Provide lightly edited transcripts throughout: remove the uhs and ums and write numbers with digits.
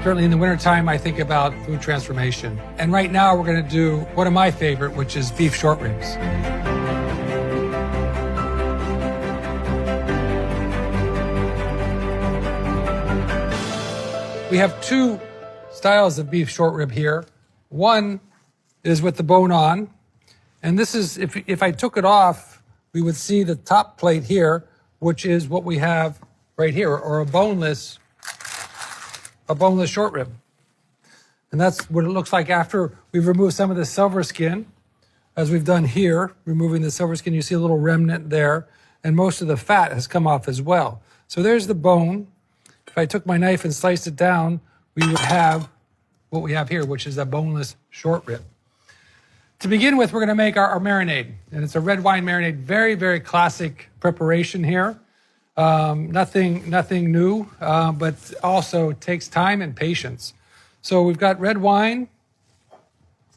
Certainly in the wintertime, I think about food transformation. And right now we're going to do one of my favorite, which is beef short ribs. We have two styles of beef short rib here. One is with the bone on. And this is, if I took it off, we would see the top plate here, which is what we have right here, or a boneless short rib. And that's what it looks like after we've removed some of the silver skin, as we've done here, removing the silver skin. You see a little remnant there, and most of the fat has come off as well. So there's the bone. If I took my knife and sliced it down, we would have what we have here, which is a boneless short rib. To begin with, we're going to make our marinade, and it's a red wine marinade. Very, very classic preparation here. Nothing new, but also takes time and patience. So we've got red wine,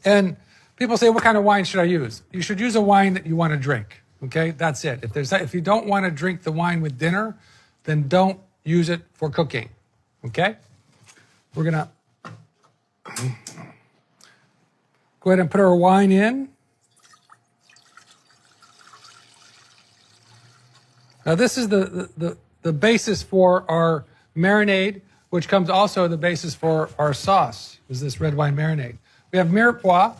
and people say, what kind of wine should I use? You should use a wine that you want to drink, okay? That's it. If you don't want to drink the wine with dinner, then don't use it for cooking, okay? We're going to go ahead and put our wine in. Now this is the basis for our marinade, which comes also the basis for our sauce, is this red wine marinade. We have mirepoix.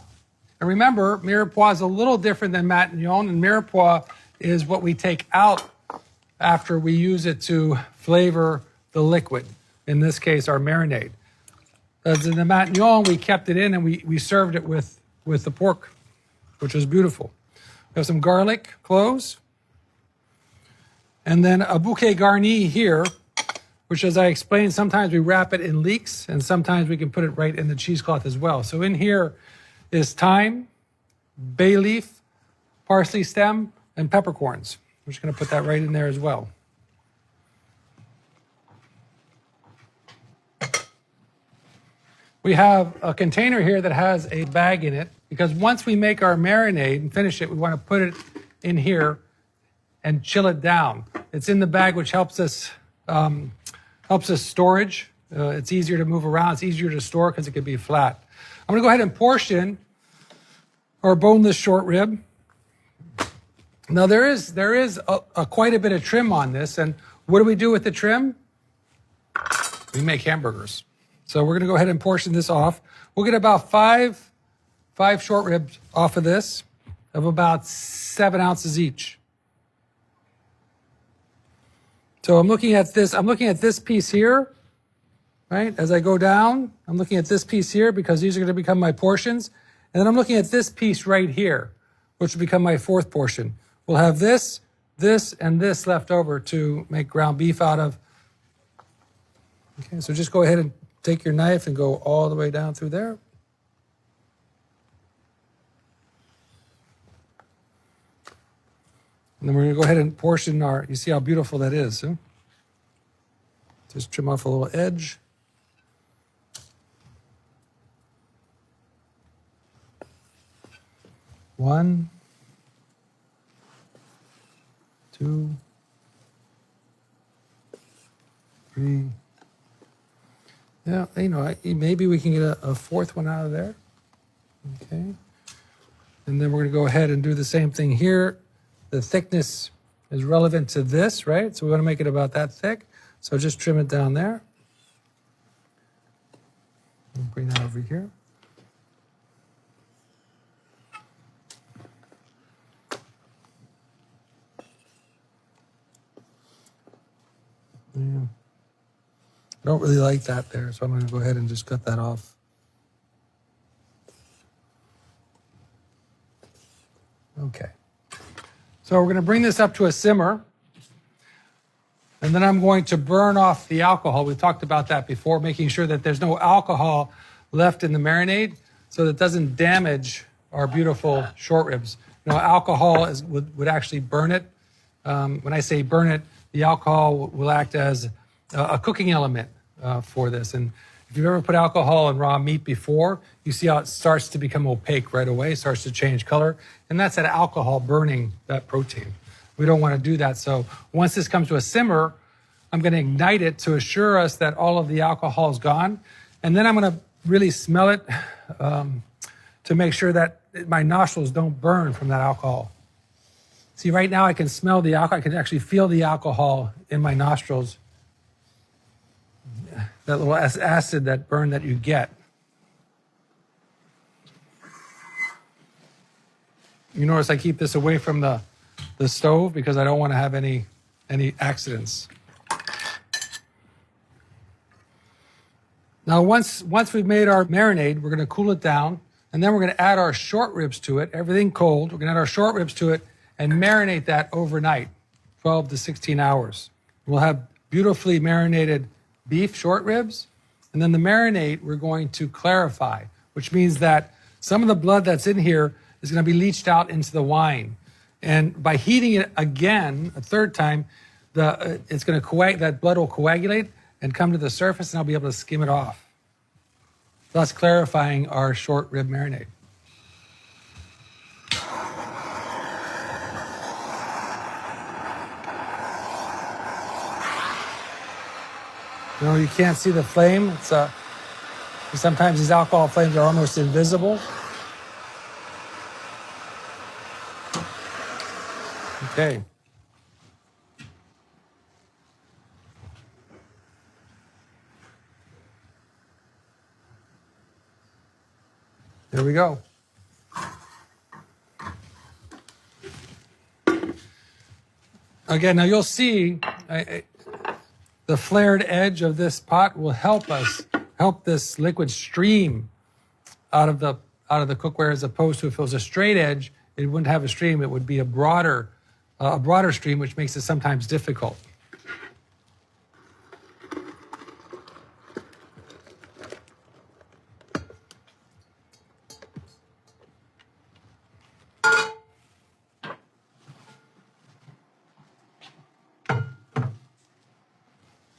And remember, mirepoix is a little different than matignon, and mirepoix is what we take out after we use it to flavor the liquid, in this case, our marinade. As in the matignon, we kept it in and we served it with the pork, which was beautiful. We have some garlic cloves. And then a bouquet garni here, which, as I explained, sometimes we wrap it in leeks and sometimes we can put it right in the cheesecloth as well. So in here is thyme, bay leaf, parsley stem, and peppercorns. We're just going to put that right in there as well. We have a container here that has a bag in it, because once we make our marinade and finish it, we want to put it in here and chill it down. It's in the bag, which helps us storage. It's easier to move around. It's easier to store because it can be flat. I'm going to go ahead and portion our boneless short rib. Now there is quite a bit of trim on this, and what do we do with the trim? We make hamburgers. So we're going to go ahead and portion this off. We'll get about five short ribs off of this, of about 7 ounces each. So I'm looking at this piece here, right? As I go down, I'm looking at this piece here because these are going to become my portions. And then I'm looking at this piece right here, which will become my 4th portion. We'll have this, and this left over to make ground beef out of. Okay, so just go ahead and take your knife and go all the way down through there. And then we're going to go ahead and portion you see how beautiful that is, huh? Just trim off a little edge. One, 2, 3. Yeah, maybe we can get a 4th one out of there. Okay. And then we're going to go ahead and do the same thing here. The thickness is relevant to this, right? So we want to make it about that thick. So just trim it down there. And bring that over here. Yeah. I don't really like that there, so I'm going to go ahead and just cut that off. Okay. So we're going to bring this up to a simmer, and then I'm going to burn off the alcohol. We talked about that before, making sure that there's no alcohol left in the marinade so that it doesn't damage our beautiful short ribs. Alcohol would actually burn it. When I say burn it, the alcohol will act as a cooking element for this. And if you've ever put alcohol in raw meat before, you see how it starts to become opaque right away, starts to change color. And that's that alcohol burning that protein. We don't want to do that. So once this comes to a simmer, I'm going to ignite it to assure us that all of the alcohol is gone. And then I'm going to really smell it to make sure that my nostrils don't burn from that alcohol. See, right now I can smell the alcohol. I can actually feel the alcohol in my nostrils. That little acid, that burn that you get. You notice I keep this away from the stove because I don't want to have any accidents. Now, once we've made our marinade, we're going to cool it down, and then we're going to add our short ribs to it, everything cold. We're going to add our short ribs to it and marinate that overnight, 12 to 16 hours. We'll have beautifully marinated beef short ribs, and then the marinade we're going to clarify, which means that some of the blood that's in here is going to be leached out into the wine. And by heating it again, a third time, it's going to that blood will coagulate and come to the surface, and I'll be able to skim it off, thus clarifying our short rib marinade. You know, you can't see the flame. It's sometimes these alcohol flames are almost invisible. Okay. There we go. Again, now you'll see the flared edge of this pot will help this liquid stream out of the cookware, as opposed to if it was a straight edge, it wouldn't have a stream. It would be a broader stream, which makes it sometimes difficult.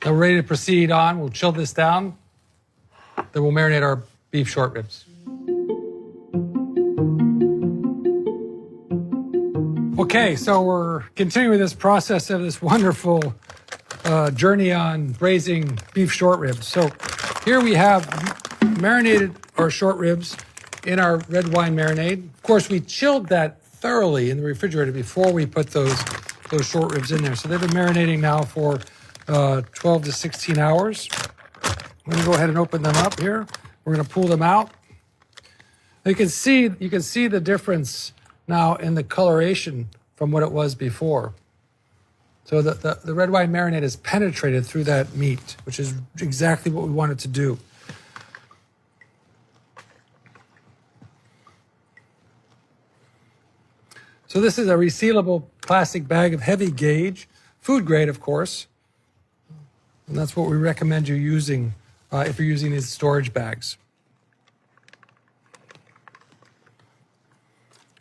Now we're ready to proceed on. We'll chill this down. Then we'll marinate our beef short ribs. Okay, so we're continuing this process of this wonderful journey on braising beef short ribs. So here we have marinated our short ribs in our red wine marinade. Of course, we chilled that thoroughly in the refrigerator before we put those short ribs in there. So they've been marinating now for 12 to 16 hours. I'm going to go ahead and open them up here. We're going to pull them out. You can see the difference now in the coloration from what it was before. So the red wine marinade is penetrated through that meat, which is exactly what we wanted to do. So this is a resealable plastic bag of heavy gauge, food grade, of course. And that's what we recommend you using if you're using these storage bags.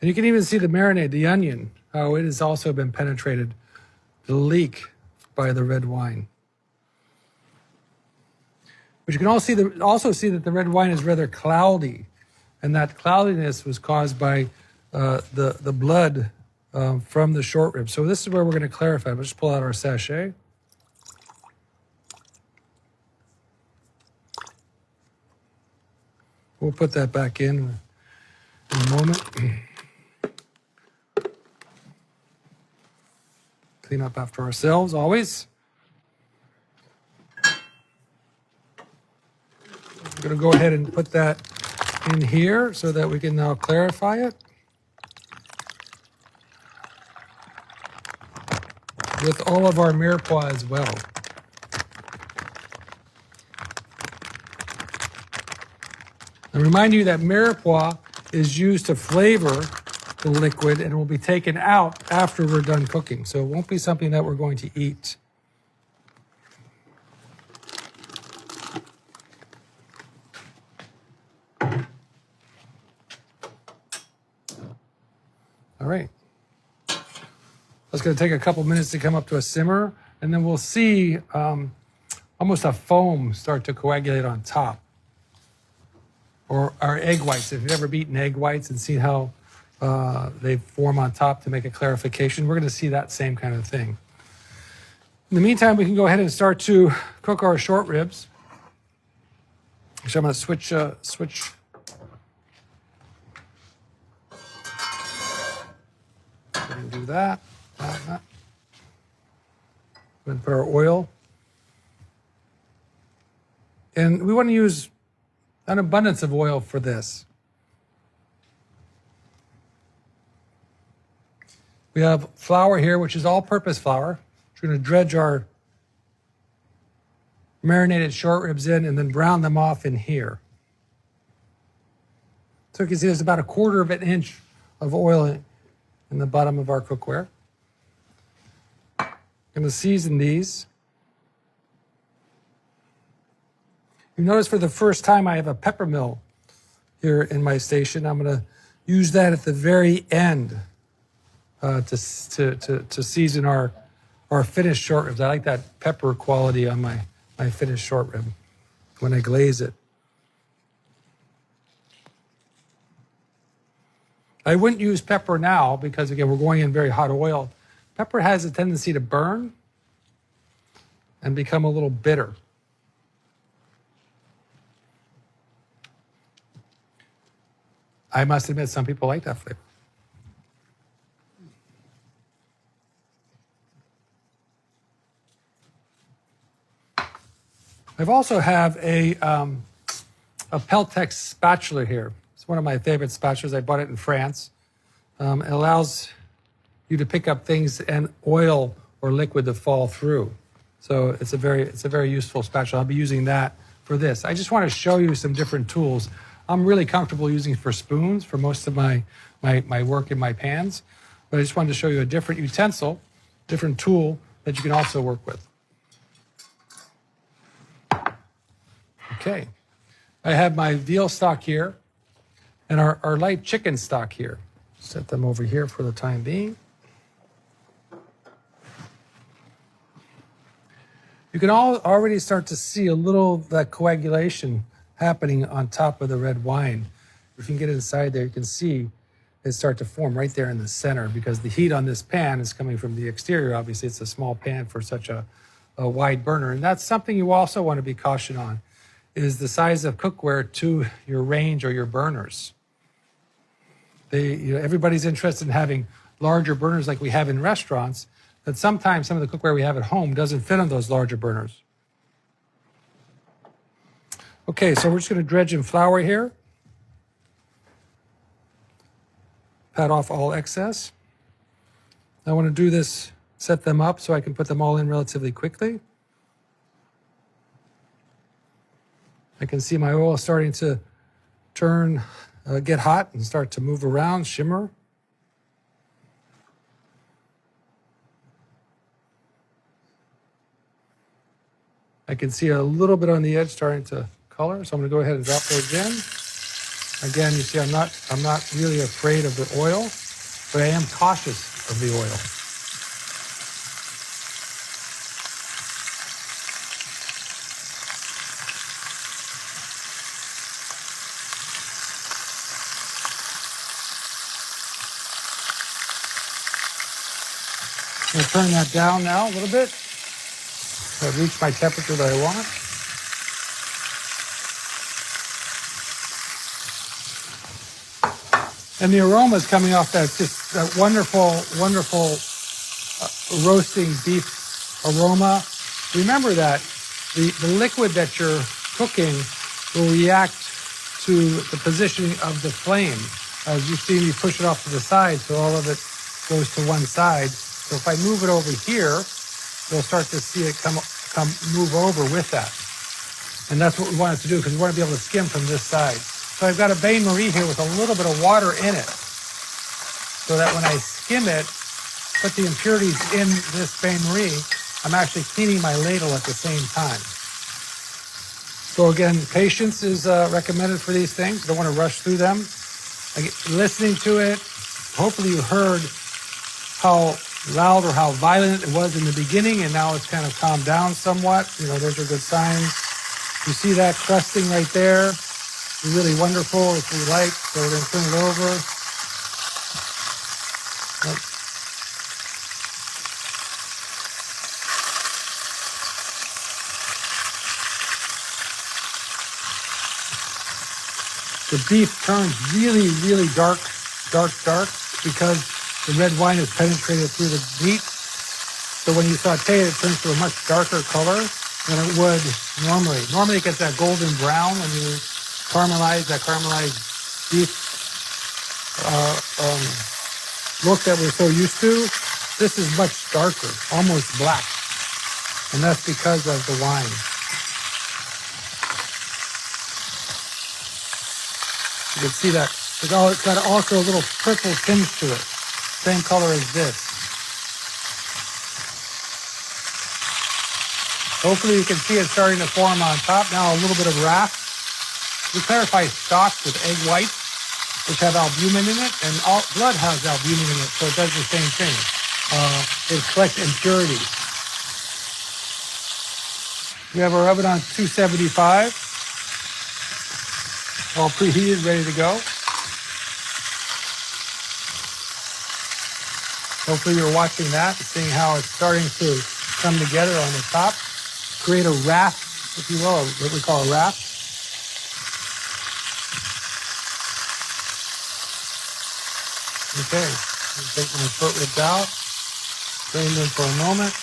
And you can even see the marinade, the onion, how it has also been penetrated, the leak by the red wine. But you can also see that the red wine is rather cloudy, and that cloudiness was caused by the blood from the short rib. So this is where we're going to clarify. We'll just pull out our sachet. We'll put that back in a moment. Clean up after ourselves, always. I'm going to go ahead and put that in here so that we can now clarify it. With all of our mirepoix as well. And remind you that mirepoix is used to flavor the liquid and will be taken out after we're done cooking. So it won't be something that we're going to eat. All right. It's going to take a couple minutes to come up to a simmer, and then we'll see almost a foam start to coagulate on top. Or our egg whites. If you've ever beaten egg whites and seen how they form on top to make a clarification, we're going to see that same kind of thing. In the meantime, we can go ahead and start to cook our short ribs. So I'm going to switch. We can do that. That. We're going to put our oil. And we want to use an abundance of oil for this. We have flour here, which is all-purpose flour. We're going to dredge our marinated short ribs in and then brown them off in here. So you can see there's about 1/4 of an inch of oil in the bottom of our cookware. I'm going to season these. You notice for the first time I have a pepper mill here in my station. I'm going to use that at the very end to season our finished short ribs. I like that pepper quality on my finished short rib when I glaze it. I wouldn't use pepper now because, again, we're going in very hot oil. Pepper has a tendency to burn and become a little bitter. I must admit, some people like that flavor. I also have a Peltex spatula here. It's one of my favorite spatulas. I bought it in France. It allows you to pick up things and oil or liquid to fall through. So it's a very useful spatula. I'll be using that for this. I just want to show you some different tools. I'm really comfortable using for spoons for most of my work in my pans. But I just wanted to show you a different utensil, different tool that you can also work with. Okay, I have my veal stock here and our light chicken stock here. Set them over here for the time being. You can already start to see a little of that coagulation happening on top of the red wine. If you can get inside there, you can see it start to form right there in the center because the heat on this pan is coming from the exterior. Obviously, it's a small pan for such a wide burner. And that's something you also want to be cautious on, is the size of cookware to your range or your burners. Everybody's interested in having larger burners like we have in restaurants, but sometimes some of the cookware we have at home doesn't fit on those larger burners. Okay, so we're just going to dredge in flour here. Pat off all excess. I want to do this, set them up so I can put them all in relatively quickly. I can see my oil starting to turn, get hot and start to move around, shimmer. I can see a little bit on the edge starting to color, so I'm going to go ahead and drop those in. Again, you see I'm not really afraid of the oil, but I am cautious of the oil. I'm going to turn that down now a little bit. So I've reached my temperature that I want. And the aroma is coming off that wonderful roasting beef aroma. Remember that the liquid that you're cooking will react to the positioning of the flame. As you see me push it off to the side, so all of it goes to one side. So if I move it over here, you'll start to see it move over with that. And that's what we want it to do, because we want to be able to skim from this side. So I've got a bain-marie here with a little bit of water in it, so that when I skim it, put the impurities in this bain-marie, I'm actually cleaning my ladle at the same time. So again, patience is recommended for these things. You don't want to rush through them. Listening to it, hopefully you heard how loud or how violent it was in the beginning, and now it's kind of calmed down somewhat. Those are good signs. You see that crusting right there? Really wonderful if we like. So we're going to turn it over. the beef turns really, really dark, because the red wine is penetrated through the meat. So when you saute it, it turns to a much darker color than it would normally. Normally it gets that golden brown when you caramelize that caramelized beef look that we're so used to. This is much darker, almost black. And that's because of the wine. You can see that it's got also a little purple tinge to it. Same color as this. Hopefully you can see it starting to form on top. Now a little bit of wrath. We clarify stocks with egg whites, which have albumin in it, and all blood has albumin in it, so it does the same thing. It collects impurities. We have our oven on 275, all preheated, ready to go. Hopefully you're watching that and seeing how it's starting to come together on the top. Create a raft, if you will, what we call a raft. Okay, I'll take my short ribs out, drain them for a moment.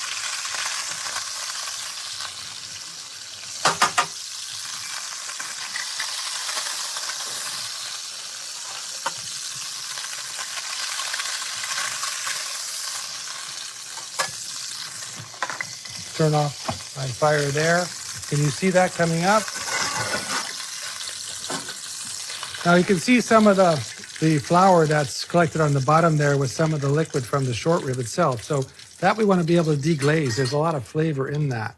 Turn off my fire there. Can you see that coming up? Now you can see some of the flour that's collected on the bottom there with some of the liquid from the short rib itself. So that we want to be able to deglaze. There's a lot of flavor in that.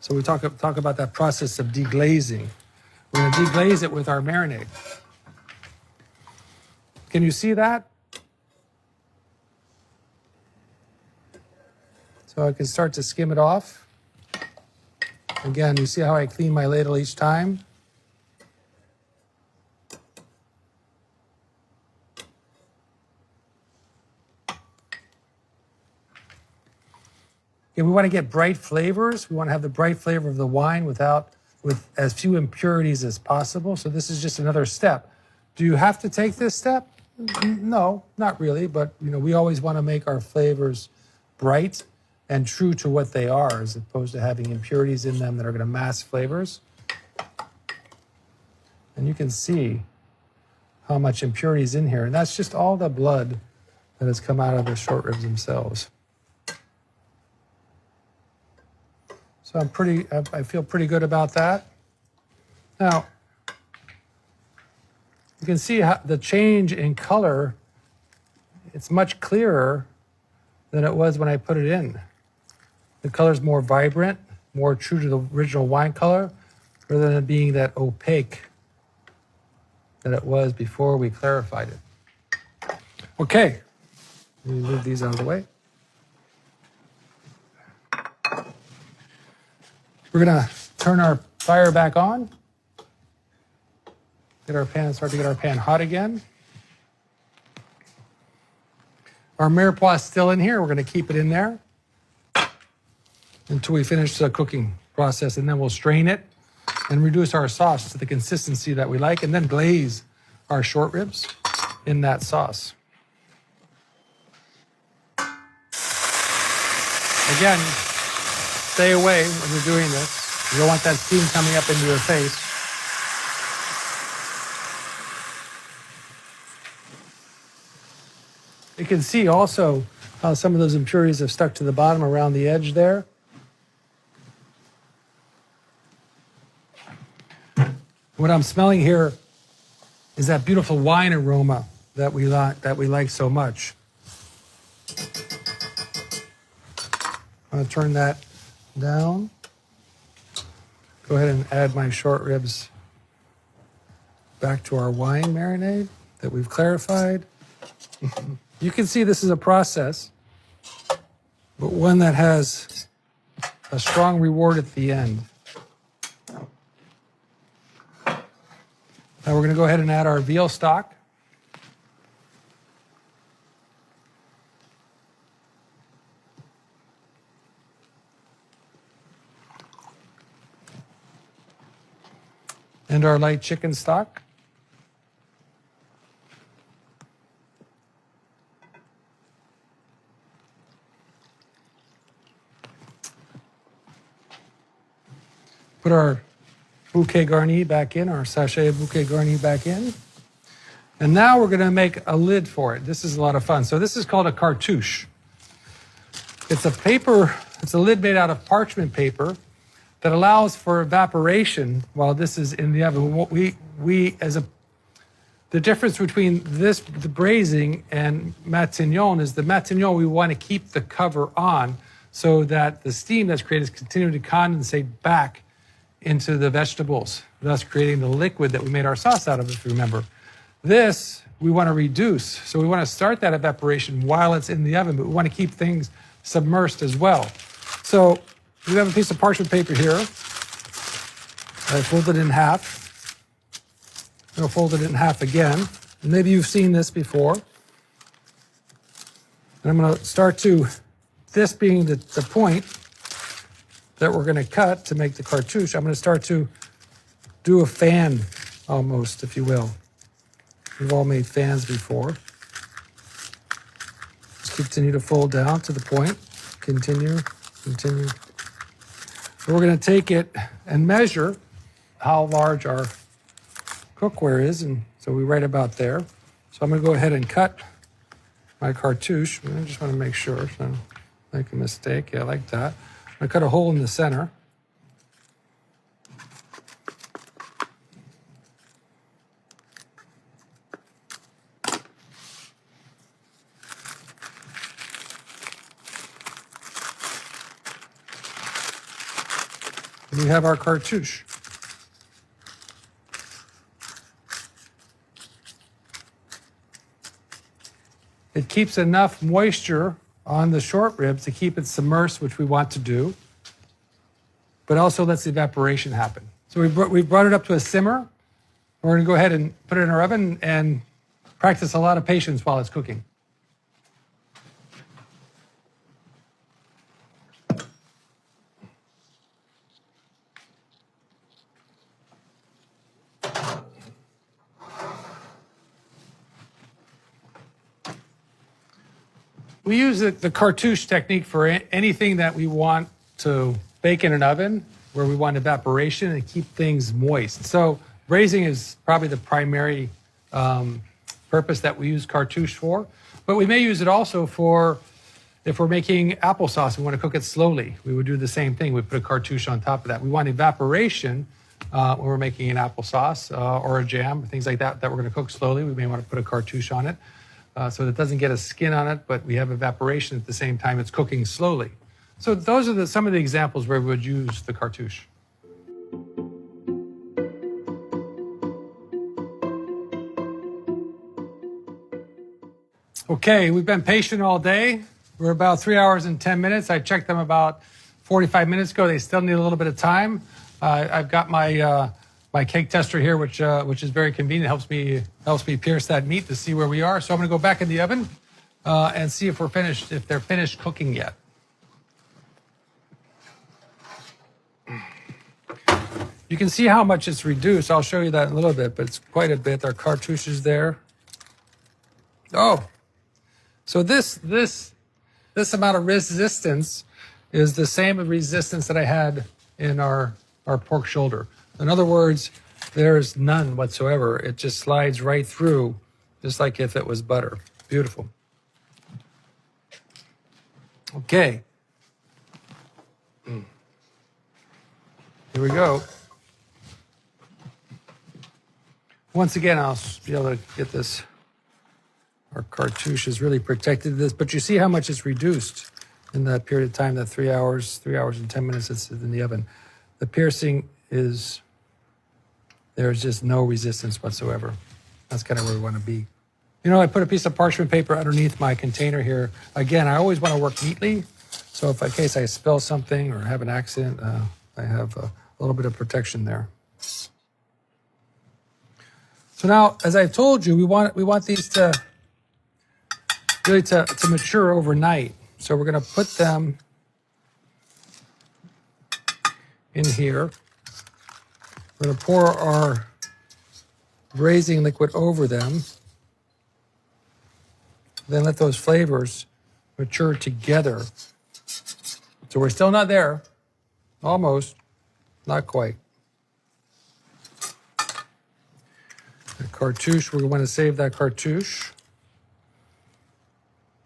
So we talk about that process of deglazing. We're going to deglaze it with our marinade. Can you see that? So I can start to skim it off. Again, you see how I clean my ladle each time? Okay, we want to get bright flavors. We want to have the bright flavor of the wine with as few impurities as possible. So this is just another step. Do you have to take this step? No, not really. But we always want to make our flavors bright and true to what they are, as opposed to having impurities in them that are going to mask flavors. And you can see how much impurity is in here. And that's just all the blood that has come out of the short ribs themselves. So I feel pretty good about that. Now, you can see how the change in color, it's much clearer than it was when I put it in. The color's more vibrant, more true to the original wine color, rather than it being that opaque that it was before we clarified it. Okay, let me move these out of the way. We're gonna turn our fire back on. Start to get our pan hot again. Our mirepoix is still in here. We're gonna keep it in there until we finish the cooking process, and then we'll strain it and reduce our sauce to the consistency that we like, and then glaze our short ribs in that sauce. Again, stay away when you're doing this. You don't want that steam coming up into your face. You can see also how some of those impurities have stuck to the bottom around the edge there. What I'm smelling here is that beautiful wine aroma that we like so much. I'm going to turn that down. Go ahead and add my short ribs back to our wine marinade that we've clarified. You can see this is a process, but one that has a strong reward at the end. Now we're going to go ahead and add our veal stock. And our light chicken stock. Put our bouquet garni back in, our sachet of bouquet garni back in. And now we're going to make a lid for it. This is a lot of fun. So this is called a cartouche. It's a lid made out of parchment paper that allows for evaporation while this is in the oven. What the difference between the braising and matignon is the matignon, we want to keep the cover on so that the steam that's created is continuing to condensate back into the vegetables, thus creating the liquid that we made our sauce out of, if you remember. This, we want to reduce. So we want to start that evaporation while it's in the oven, but we want to keep things submersed as well. So we have a piece of parchment paper here. I folded it in half. I'm going to fold it in half again. Maybe you've seen this before. And I'm going to start to, this being the point that we're going to cut to make the cartouche, I'm going to start to do a fan almost, if you will. We've all made fans before. Just continue to fold down to the point. Continue. So we're going to take it and measure how large our cookware is. And so we right about there. So I'm going to go ahead and cut my cartouche. I just want to make sure. So I don't make a mistake. Yeah, like that. I'm going to cut a hole in the center. And we have our cartouche. It keeps enough moisture on the short ribs to keep it submersed, which we want to do, but also lets the evaporation happen. So we've brought it up to a simmer. We're going to go ahead and put it in our oven and practice a lot of patience while it's cooking. We use the cartouche technique for anything that we want to bake in an oven where we want evaporation and keep things moist. So braising is probably the primary purpose that we use cartouche for, but we may use it also for if we're making applesauce and we want to cook it slowly. We would do the same thing. We put a cartouche on top of that. We want evaporation when we're making an applesauce or a jam, things like that we're going to cook slowly. We may want to put a cartouche on it. So that it doesn't get a skin on it, but we have evaporation at the same time it's cooking slowly. So those are some of the examples where we would use the cartouche. Okay, we've been patient all day. We're about 3 hours and 10 minutes. I checked them about 45 minutes ago. They still need a little bit of time. I've got my cake tester here, which is very convenient. Helps me pierce that meat to see where we are. So I'm going to go back in the oven and see if they're finished cooking yet. You can see how much it's reduced. I'll show you that in a little bit, but it's quite a bit. Our cartouche is there. Oh, so this amount of resistance is the same resistance that I had in our pork shoulder. In other words, there's none whatsoever. It just slides right through, just like if it was butter. Beautiful. Okay. Here we go. Once again, I'll be able to get this. Our cartouche is really protected this, but you see how much it's reduced in that period of time, that 3 hours and 10 minutes it's in the oven. The piercing there's just no resistance whatsoever. That's kind of where we want to be. You know, I put a piece of parchment paper underneath my container here. Again, I always want to work neatly. So if in case I spill something or have an accident, I have a little bit of protection there. So now, as I've told you, we want these to really to mature overnight. So we're going to put them in here. We're going to pour our braising liquid over them. Then let those flavors mature together. So we're still not there. Almost. Not quite. The cartouche, we want to save that cartouche.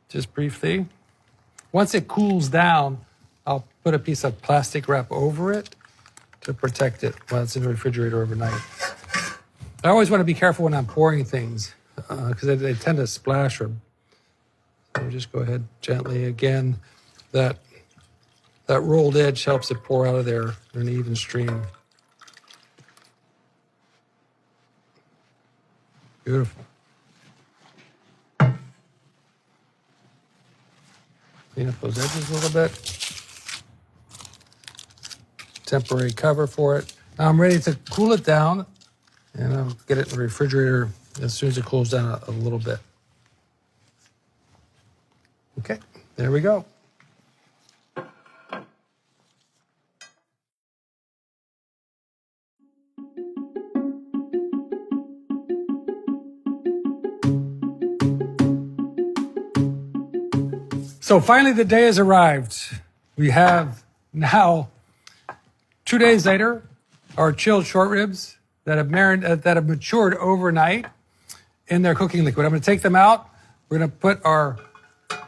Just briefly. Once it cools down, I'll put a piece of plastic wrap over it to protect it while it's in the refrigerator overnight. I always want to be careful when I'm pouring things because they tend to splash. So just go ahead gently. Again, that rolled edge helps it pour out of there in an even stream. Beautiful. Clean up those edges a little bit. Temporary cover for it. Now I'm ready to cool it down, and I'll get it in the refrigerator as soon as it cools down a little bit. Okay, there we go. So finally the day has arrived. We have now 2 days later, our chilled short ribs that have matured overnight in their cooking liquid. I'm going to take them out. We're going to put our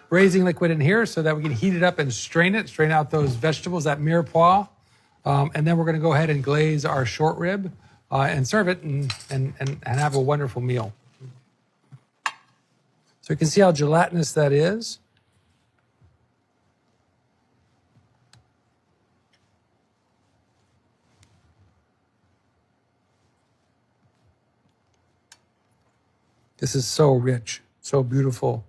braising liquid in here so that we can heat it up and strain out those vegetables, that mirepoix. And then we're going to go ahead and glaze our short rib and serve it and have a wonderful meal. So you can see how gelatinous that is. This is so rich, so beautiful.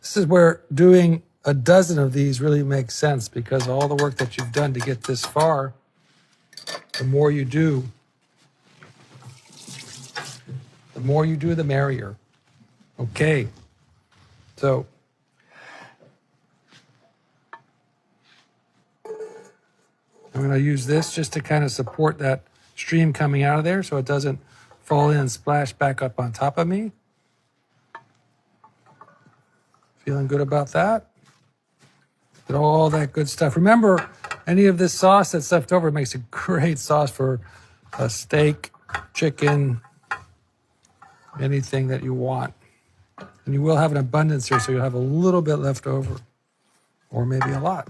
This is where doing a dozen of these really makes sense, because all the work that you've done to get this far, the more you do, the merrier. Okay, so I'm going to use this just to kind of support that stream coming out of there so it doesn't fall in and splash back up on top of me. Feeling good about that. Get all that good stuff. Remember, any of this sauce that's left over makes a great sauce for a steak, chicken, anything that you want. And you will have an abundance here, so you'll have a little bit left over, or maybe a lot.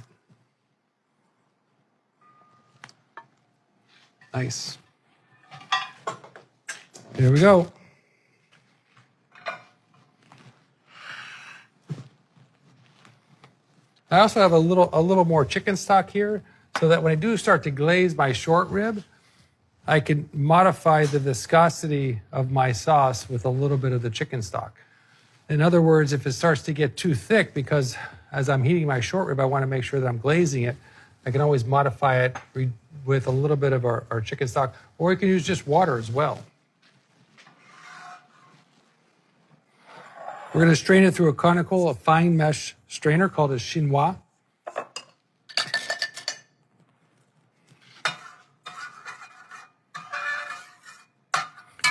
Nice. Here we go. I also have a little more chicken stock here, so that when I do start to glaze my short rib, I can modify the viscosity of my sauce with a little bit of the chicken stock. In other words, if it starts to get too thick, because as I'm heating my short rib, I want to make sure that I'm glazing it, I can always modify it with a little bit of our chicken stock, or you can use just water as well. We're going to strain it through a fine mesh strainer called a chinois.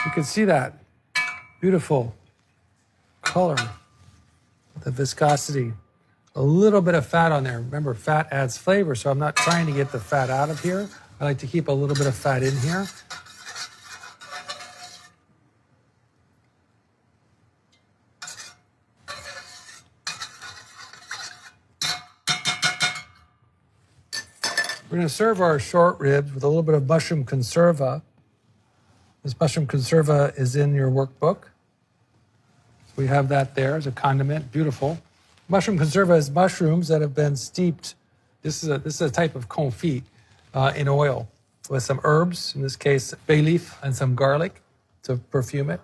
You can see that beautiful color, the viscosity, a little bit of fat on there. Remember, fat adds flavor, so I'm not trying to get the fat out of here. I like to keep a little bit of fat in here. We're going to serve our short ribs with a little bit of mushroom conserva. This mushroom conserva is in your workbook. So we have that there as a condiment. Beautiful. Mushroom conserva is mushrooms that have been steeped. This is a type of confit in oil with some herbs, in this case bay leaf and some garlic to perfume it.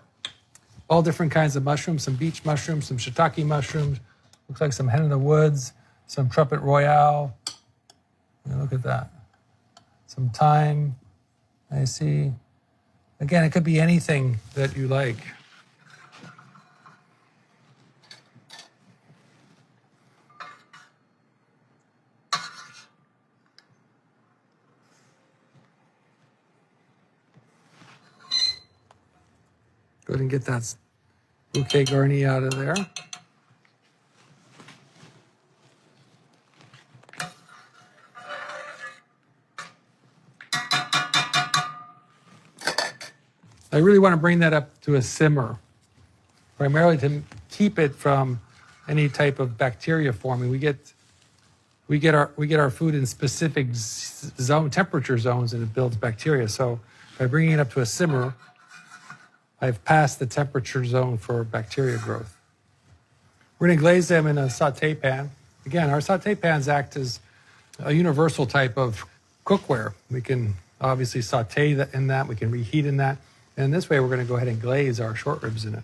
All different kinds of mushrooms, some beach mushrooms, some shiitake mushrooms. Looks like some hen in the woods, some trumpet royale. Yeah, look at that. Some thyme, I see. Again, it could be anything that you like. Go ahead and get that bouquet garni out of there. I really want to bring that up to a simmer, primarily to keep it from any type of bacteria forming. We get our food in specific temperature zones, and it builds bacteria. So by bringing it up to a simmer, I've passed the temperature zone for bacteria growth. We're going to glaze them in a sauté pan. Again, our sauté pans act as a universal type of cookware. We can obviously sauté in that. We can reheat in that. And this way, we're going to go ahead and glaze our short ribs in it.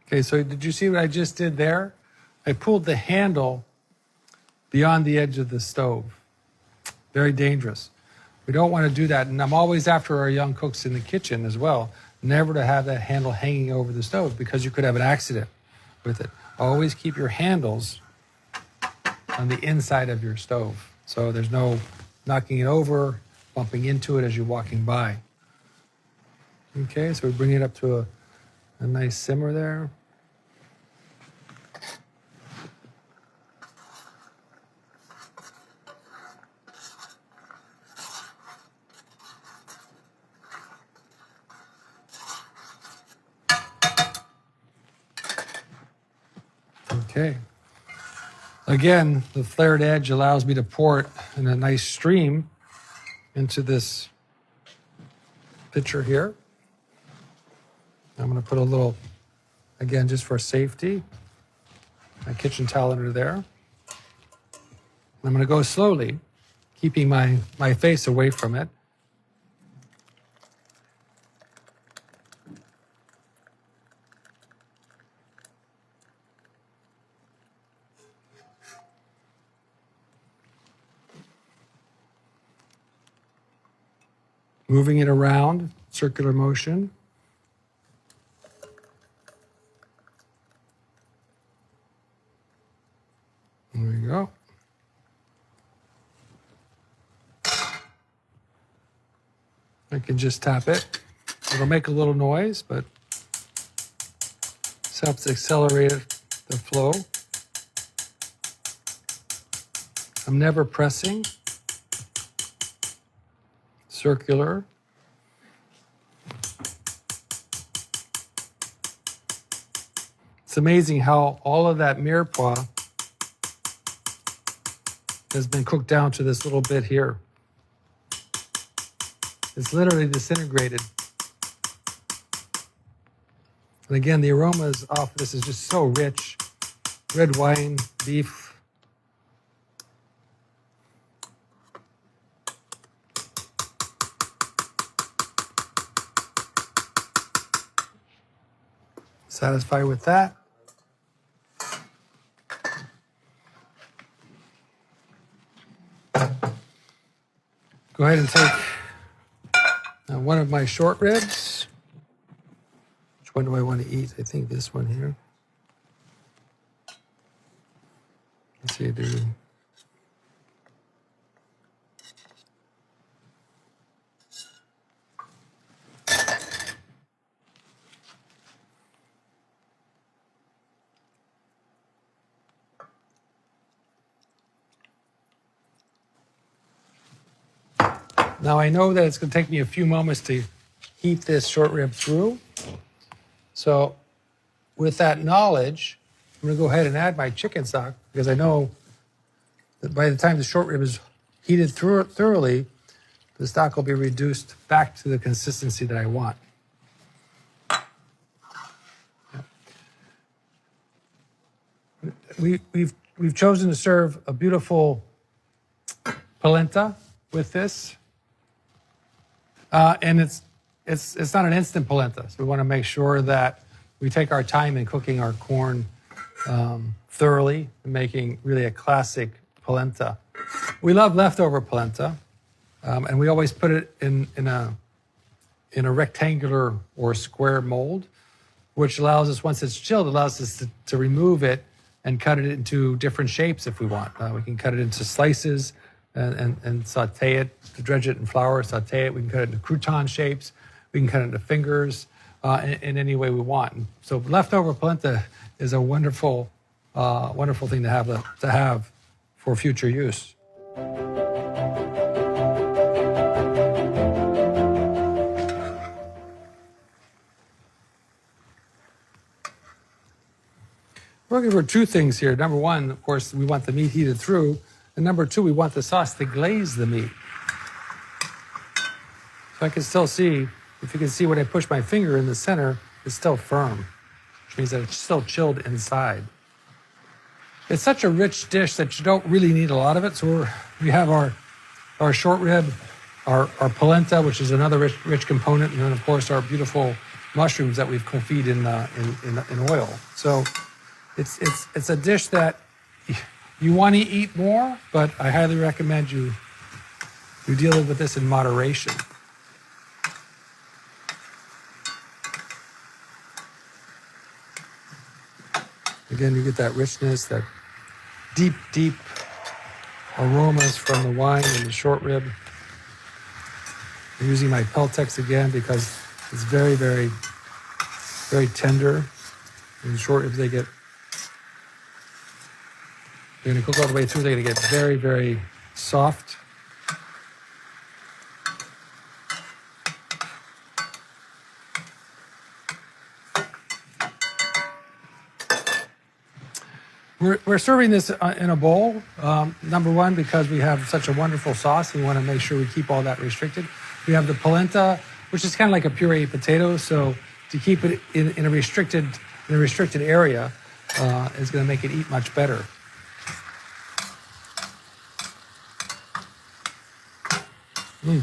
Okay, so did you see what I just did there? I pulled the handle beyond the edge of the stove. Very dangerous. We don't want to do that. And I'm always after our young cooks in the kitchen as well, never to have that handle hanging over the stove because you could have an accident with it. Always keep your handles on the inside of your stove. So there's no knocking it over, bumping into it as you're walking by. Okay, so we bring it up to a nice simmer there. Okay. Again, the flared edge allows me to pour it in a nice stream into this pitcher here. I'm going to put a little, again, just for safety, my kitchen towel under there. I'm going to go slowly, keeping my face away from it. Moving it around, circular motion. There we go. I can just tap it. It'll make a little noise, but this helps accelerate the flow. I'm never pressing. Circular. It's amazing how all of that mirepoix has been cooked down to this little bit here. It's literally disintegrated. And again, the aromas off this is just so rich. Red wine, beef. Satisfied with that? Go ahead and take one of my short ribs. Which one do I want to eat? I think this one here. Let's see, dude. Now I know that it's going to take me a few moments to heat this short rib through. So with that knowledge, I'm going to go ahead and add my chicken stock because I know that by the time the short rib is heated thoroughly, the stock will be reduced back to the consistency that I want. We've chosen to serve a beautiful polenta with this. And it's not an instant polenta, so we want to make sure that we take our time in cooking our corn thoroughly and making really a classic polenta. We love leftover polenta, and we always put it in a rectangular or square mold, which allows us, once it's chilled, allows us to remove it and cut it into different shapes if we want. We can cut it into slices and saute it, to dredge it in flour, saute it. We can cut it into crouton shapes. We can cut it into fingers in any way we want. And so leftover polenta is a wonderful, wonderful thing to have for future use. We're looking for two things here. Number one, of course, we want the meat heated through. And number two, we want the sauce to glaze the meat. So I can still see, if you can see when I push my finger in the center, it's still firm, which means that it's still chilled inside. It's such a rich dish that you don't really need a lot of it. So we have our short rib, our polenta, which is another rich component, and then of course our beautiful mushrooms that we've confit in oil. So it's a dish that you want to eat more, but I highly recommend you deal with this in moderation. Again, you get that richness, that deep aromas from the wine and the short rib. I'm using my Peltex again because it's very, very, very tender. And the short ribs, they're going to cook all the way through. They're going to get very, very soft. We're serving this in a bowl, number one, because we have such a wonderful sauce. We want to make sure we keep all that restricted. We have the polenta, which is kind of like a pureed potato. So to keep it in a restricted area is going to make it eat much better. You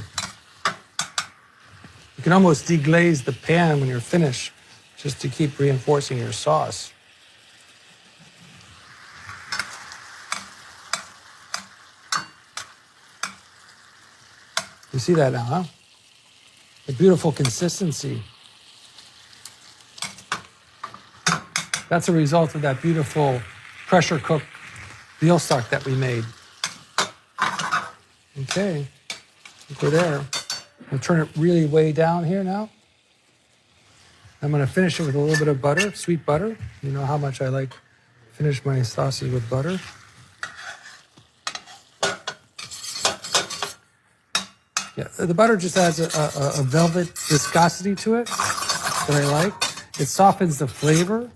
can almost deglaze the pan when you're finished, just to keep reinforcing your sauce. You see that now, huh? The beautiful consistency. That's a result of that beautiful pressure cooked veal stock that we made. Okay, I think we're there. I'll turn it really way down here now. I'm going to finish it with a little bit of butter, sweet butter. You know how much I like to finish my sauces with butter. Yeah, the butter just adds a velvet viscosity to it that I like. It softens the flavor.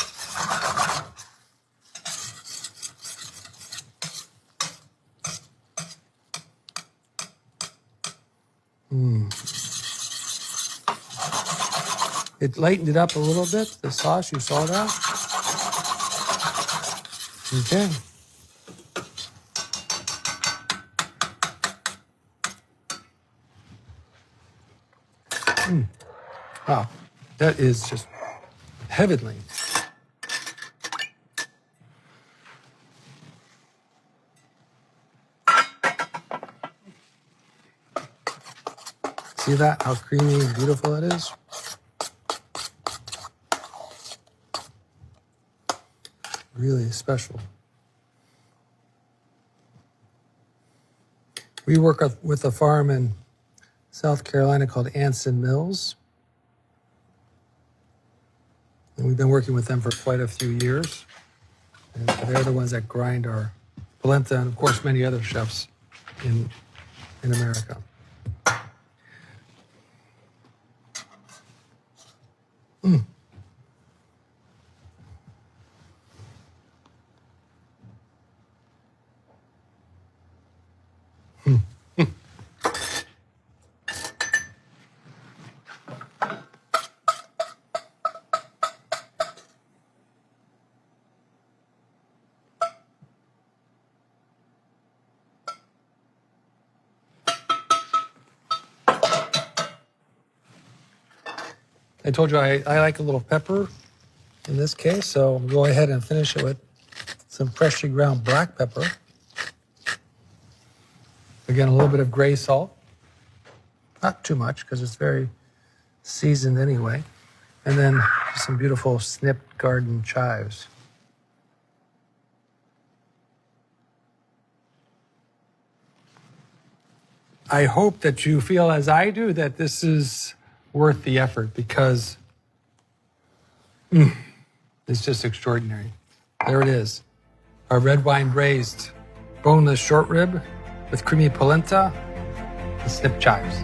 It lightened it up a little bit, the sauce, you saw that? Okay. Wow, that is just heavenly. See that, how creamy and beautiful it is? Really special. We work with a farm in South Carolina called Anson Mills. And we've been working with them for quite a few years. And they're the ones that grind our polenta and, of course, many other chefs in America. I told you I like a little pepper in this case, so I'll go ahead and finish it with some freshly ground black pepper. Again, a little bit of gray salt. Not too much, because it's very seasoned anyway. And then some beautiful snipped garden chives. I hope that you feel as I do that this is worth the effort, because it's just extraordinary. There it is. Our red wine braised boneless short rib with creamy polenta and snipped chives.